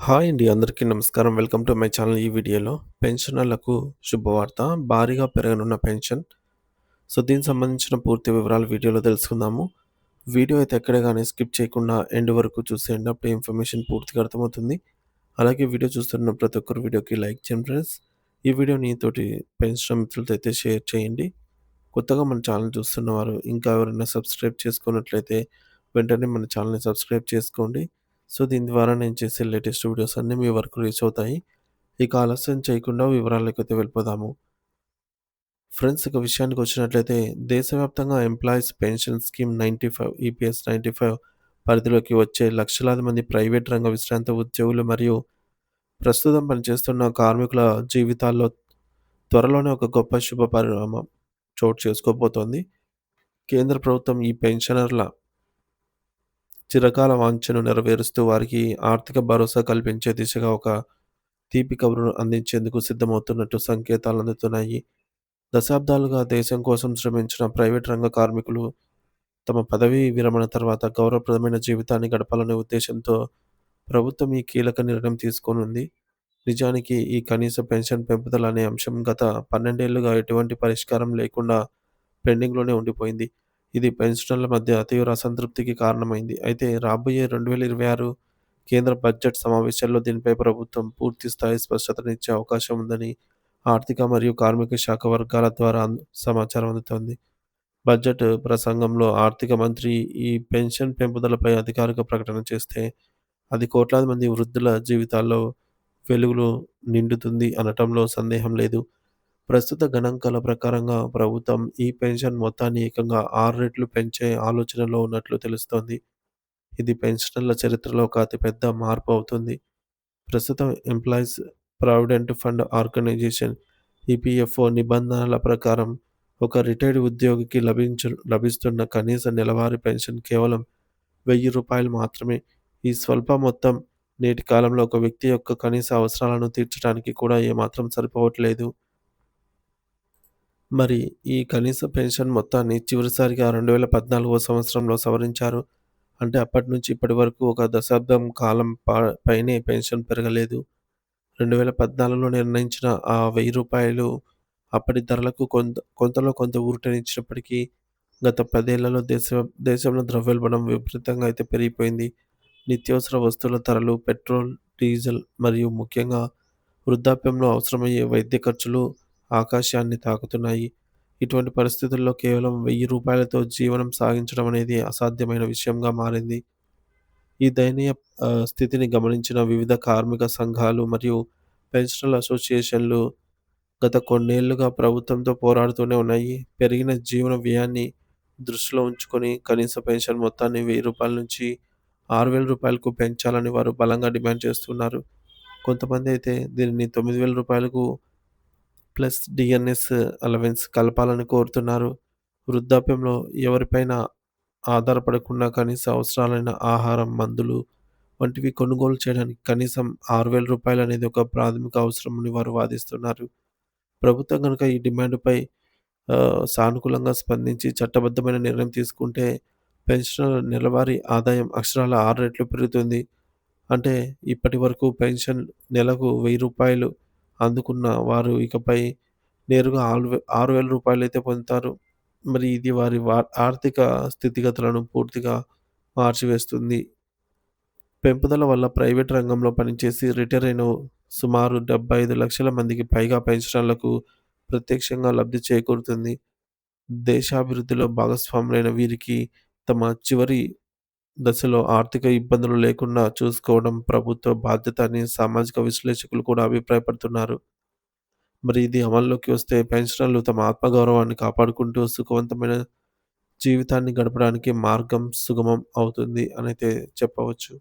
Hi అండి. అందరికీ నమస్కారం. Welcome to my channel. ఈ వీడియోలో పెన్షనర్లకు శుభవార్త. భారీగా పెరగనున్న పెన్షన్. దీనికి సంబంధించిన పూర్తి వివరాలు వీడియోలో తెలుసుకుందాము. వీడియో అయితే ఎక్కడ గాని స్కిప్ చేయకుండా ఎండ్ వరకు చూసేయండి. అప్పుడు ఇన్ఫర్మేషన్ పూర్తిగా అర్థమవుతుంది. అలాగే వీడియో చూస్తున్న ప్రతి ఒక్కరు వీడియోకి లైక్ చేయండి ఫ్రెండ్స్. ఈ వీడియోని తోటి పెన్షన్ మిత్రులతో అయితే షేర్ చేయండి. కొత్తగా మన ఛానల్ చూస్తున్నవారు ఇంకా ఎవరైనా సబ్స్క్రైబ్ చేసుకున్నట్లయితే వెంటనే మన ఛానల్‌ని సబ్స్క్రైబ్ చేసుకోండి. దీని ద్వారా నేను చేసే లేటెస్ట్ వీడియోస్ అన్నీ మీ వరకు రీచ్ అవుతాయి. ఇక ఆలస్యం చేయకుండా వివరాలకైతే వెళ్ళిపోదాము. ఫ్రెండ్స్, ఇక విషయానికొచ్చినట్లయితే దేశవ్యాప్తంగా ఎంప్లాయీస్ పెన్షన్ స్కీమ్ 95 ఈపీఎస్ 95 పరిధిలోకి వచ్చే లక్షలాది మంది ప్రైవేట్ రంగ విశ్రాంత ఉద్యోగులు మరియు ప్రస్తుతం పనిచేస్తున్న కార్మికుల జీవితాల్లో త్వరలోనే ఒక గొప్ప శుభ పరిణామం చోటు చేసుకోబోతోంది. కేంద్ర ప్రభుత్వం ఈ పెన్షనర్ల చిరకాల వాంఛను నెరవేరుస్తూ వారికి ఆర్థిక భరోసా కల్పించే దిశగా ఒక తీపి కబురును అందించేందుకు సిద్ధమవుతున్నట్టు సంకేతాలు అందుతున్నాయి. దశాబ్దాలుగా దేశం కోసం శ్రమించిన ప్రైవేట్ రంగ కార్మికులు తమ పదవీ విరమణ తర్వాత గౌరవప్రదమైన జీవితాన్ని గడపాలనే ఉద్దేశంతో ప్రభుత్వం ఈ కీలక నిర్ణయం తీసుకోనుంది. నిజానికి ఈ కనీస పెన్షన్ పెంపుదల అనే అంశం గత 12 ఏళ్లుగా ఎటువంటి పరిష్కారం లేకుండా పెండింగ్‌లోనే ఉండిపోయింది. ఇది పెన్షనర్ల మధ్య తీవ్ర అసంతృప్తికి కారణమైంది. అయితే రాబోయే 2026 కేంద్ర బడ్జెట్ సమావేశాల్లో దీనిపై ప్రభుత్వం పూర్తి స్థాయి స్పష్టతనిచ్చే అవకాశం ఉందని ఆర్థిక మరియు కార్మిక శాఖ వర్గాల ద్వారా సమాచారం అందుతోంది. బడ్జెట్ ప్రసంగంలో ఆర్థిక మంత్రి ఈ పెన్షన్ పెంపుదలపై అధికారిక ప్రకటన చేస్తే అది కోట్లాది మంది వృద్ధుల జీవితాల్లో వెలుగులు నిండుతుంది అనటంలో సందేహం లేదు. ప్రస్తుత గణాంకాల ప్రకారంగా ప్రభుత్వం ఈ పెన్షన్ మొత్తాన్ని ఏకంగా 6 రెట్లు పెంచే ఆలోచనలో ఉన్నట్లు తెలుస్తోంది. ఇది పెన్షనర్ల చరిత్రలో ఒక అతిపెద్ద మార్పు అవుతుంది. ప్రస్తుతం employees provident fund organisation EPFO నిబంధనల ప్రకారం ఒక రిటైర్డ్ ఉద్యోగికి లభిస్తున్న కనీస నెలవారీ పెన్షన్ కేవలం రూ. 1000 మాత్రమే. ఈ స్వల్ప మొత్తం నేటి కాలంలో ఒక వ్యక్తి యొక్క కనీస అవసరాలను తీర్చడానికి కూడా ఏమాత్రం సరిపోవట్లేదు. మరి ఈ కనీస పెన్షన్ మొత్తాన్ని చివరిసారిగా 2014 సంవత్సరంలో సవరించారు. అంటే అప్పటి నుంచి ఇప్పటి వరకు ఒక దశాబ్దం కాలం పైనే పెన్షన్ పెరగలేదు. 2014లో నిర్ణయించిన ఆ రూ. 1000 అప్పటి ధరలకు కొంతలో కొంత ఊరటనిచ్చినప్పటికీ గత 10 ఏళ్లలో దేశంలో ద్రవ్యోల్బణం విపరీతంగా అయితే పెరిగిపోయింది. నిత్యావసర వస్తువుల ధరలు, పెట్రోల్, డీజిల్ మరియు ముఖ్యంగా వృద్ధాప్యంలో అవసరమయ్యే వైద్య ఖర్చులు ఆకాశాన్ని తాకుతున్నాయి. ఇటువంటి పరిస్థితుల్లో కేవలం రూ. 1000తో జీవనం సాగించడం అనేది అసాధ్యమైన విషయంగా మారింది. ఈ దయనీయ స్థితిని గమనించిన వివిధ కార్మిక సంఘాలు మరియు పెన్షనర్ల అసోసియేషన్లు గత కొన్నేళ్లుగా ప్రభుత్వంతో పోరాడుతూనే ఉన్నాయి. పెరిగిన జీవన వ్యయాన్ని దృష్టిలో ఉంచుకొని కనీస పెన్షన్ మొత్తాన్ని రూ. 1000 నుంచి రూ. 6000కు పెంచాలని వారు బలంగా డిమాండ్ చేస్తున్నారు. కొంతమంది అయితే దీనిని రూ. 9000కు ప్లస్ డీఎన్ఎస్ అలవెన్స్ కలపాలని కోరుతున్నారు. వృద్ధాప్యంలో ఎవరిపైన ఆధారపడకుండా కనీస అవసరాలైన ఆహారం, మందులు వంటివి కొనుగోలు చేయడానికి కనీసం రూ. 6000 అనేది ఒక ప్రాథమిక అవసరమని వారు వాదిస్తున్నారు. ప్రభుత్వం గనుక ఈ డిమాండ్‌పై సానుకూలంగా స్పందించి చట్టబద్ధమైన నిర్ణయం తీసుకుంటే పెన్షనర్ల నెలవారీ ఆదాయం అక్షరాల 6 రెట్లు పెరుగుతుంది. అంటే ఇప్పటి వరకు పెన్షన్ నెలకు రూ. 1000 అందుకున్న వారు ఇకపై నేరుగా రూ. 6000 అయితే పొందుతారు. మరి ఇది వారి ఆర్థిక స్థితిగతులను పూర్తిగా మార్చివేస్తుంది. పెంపుదల వల్ల ప్రైవేట్ రంగంలో పనిచేసి రిటైర్ అయిన సుమారు 75 లక్షల మందికి పైగా పెన్షనర్లకు ప్రత్యక్షంగా లబ్ధి చేకూరుతుంది. దేశాభివృద్ధిలో భాగస్వాములైన వీరికి తమ చివరి దశలో ఆర్థిక ఇబ్బందులు లేకుండా చూసుకోవడం ప్రభుత్వ బాధ్యత అని సామాజిక విశ్లేషకులు కూడా అభిప్రాయపడుతున్నారు. మరి ఇది అమల్లోకి వస్తే పెన్షనర్లు తమ ఆత్మగౌరవాన్ని కాపాడుకుంటూ సుఖవంతమైన జీవితాన్ని గడపడానికి మార్గం సుగమం అవుతుంది అనైతే చెప్పవచ్చు.